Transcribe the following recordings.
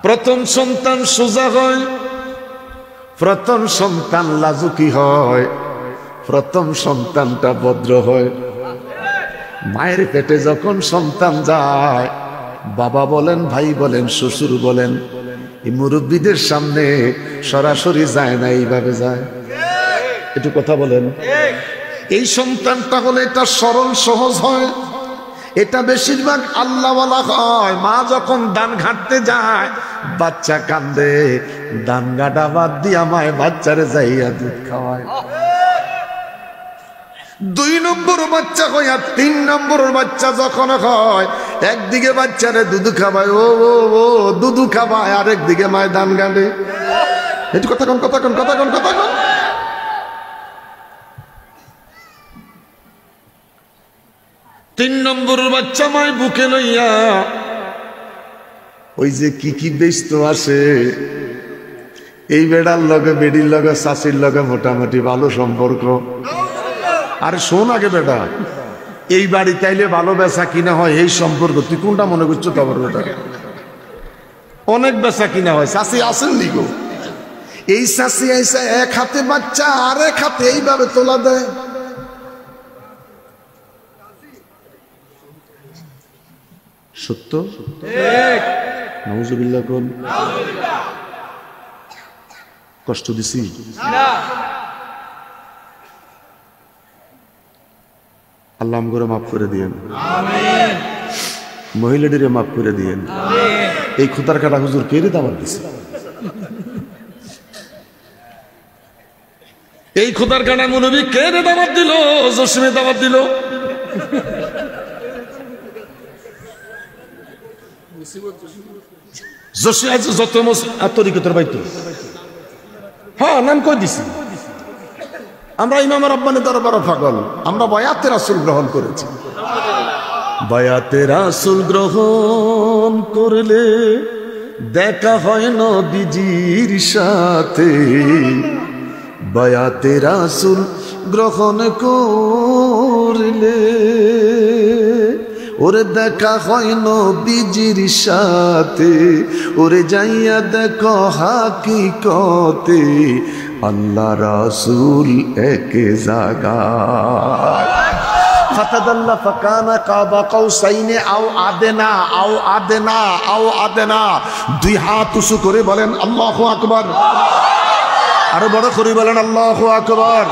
প্রথম সন্তান সোজা হয়, প্রথম সন্তান লাজুকি হয়, প্রথম সন্তানটা ভদ্র হয়। মায়ের পেটে যখন সন্তান যায়, বাবা বলেন, ভাই বলেন, শ্বশুর বলেন, এই মুরব্বীদের সামনে সরাসরি যায় না, এইভাবে যায়। একটু কথা বলেন। এই সন্তানটা হলে এটা সরল সহজ হয়, এটা বেশিরভাগ আল্লাহওয়ালা হয়। মা যখন ধান ঘাটতে যায়, বাচ্চা কান্দে, ধান গাটা বাদ দিয়া মায় বাচ্চারে যাইয়া দুধ খাওয়ায়। 2 নম্বর বাচ্চা হয় আর 3 নম্বর বাচ্চা যখন হয়, একদিকে বাচ্চারে দুধ খাওয়ায়, ও ও ও দুধ খাওয়ায়, আর একদিকে মায় ধান গাড়ে। একটু কথা কন, কথা কন, কথা কন, কথা কন। 3 নম্বর বাচ্চা মায় বুকে লইয়া ওই যে কি ব্যস্ত আসে, এই বেড়ার লগে বেড়ির লগে শাশির লগে মোটামুটি ভালো সম্পর্ক। আরে শোন আগে বেটা, এই বাড়ি তাইলে ভালো বেচা কিনা হয়, এই সম্পর্ক তুই কোনটা মনে করছো? তোমার বেটা অনেক বেচা কিনা হয়। শাশি আসেন নি গো? এই শাশি আইসা এক হাতে বাচ্চা আর এক হাতে এইভাবে তোলা দেয়। সত্য? নাউজুবিল্লাহ কোন? কষ্ট দিছি? আল্লাহ আমগরে মাফ করে দিয়েন, মহিলাটিরে মাফ করে দিয়েন। এই খুতার কাটা হুজুর কে রে দাওয়াত দিছে? এই খুতার কাটা মুনবী কে রে দাওয়াত দিল? জসিমে দাওয়াত দিল। যত তরিকতের বাইতো, হ্যাঁ নাম কই দিছি। আমরা ইমাম রাব্বানী দরবার পাগল, আমরা বায়াতে রাসূল গ্রহণ করেছি। বায়াতে রাসূল গ্রহণ করলে দেখা হয় নবীজির সাথে। বায়াতে রাসূল গ্রহণ করলে ওরে দেখা হয় নবীজির সাথে। ওরে যাইয়া দেখো হাকিকতে আল্লাহ রাসূল এক জায়গায়। ফাতাদাল্লা ফাকানা কাবা কাউসাইনে আও আদেনা, আও আদেনা, আও আদেনা। 2 হাত উঁচু করে বলেন আল্লাহু আকবার। আরো বড় করে বলেন আল্লাহু আকবার।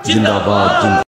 জিন্দাবাদ।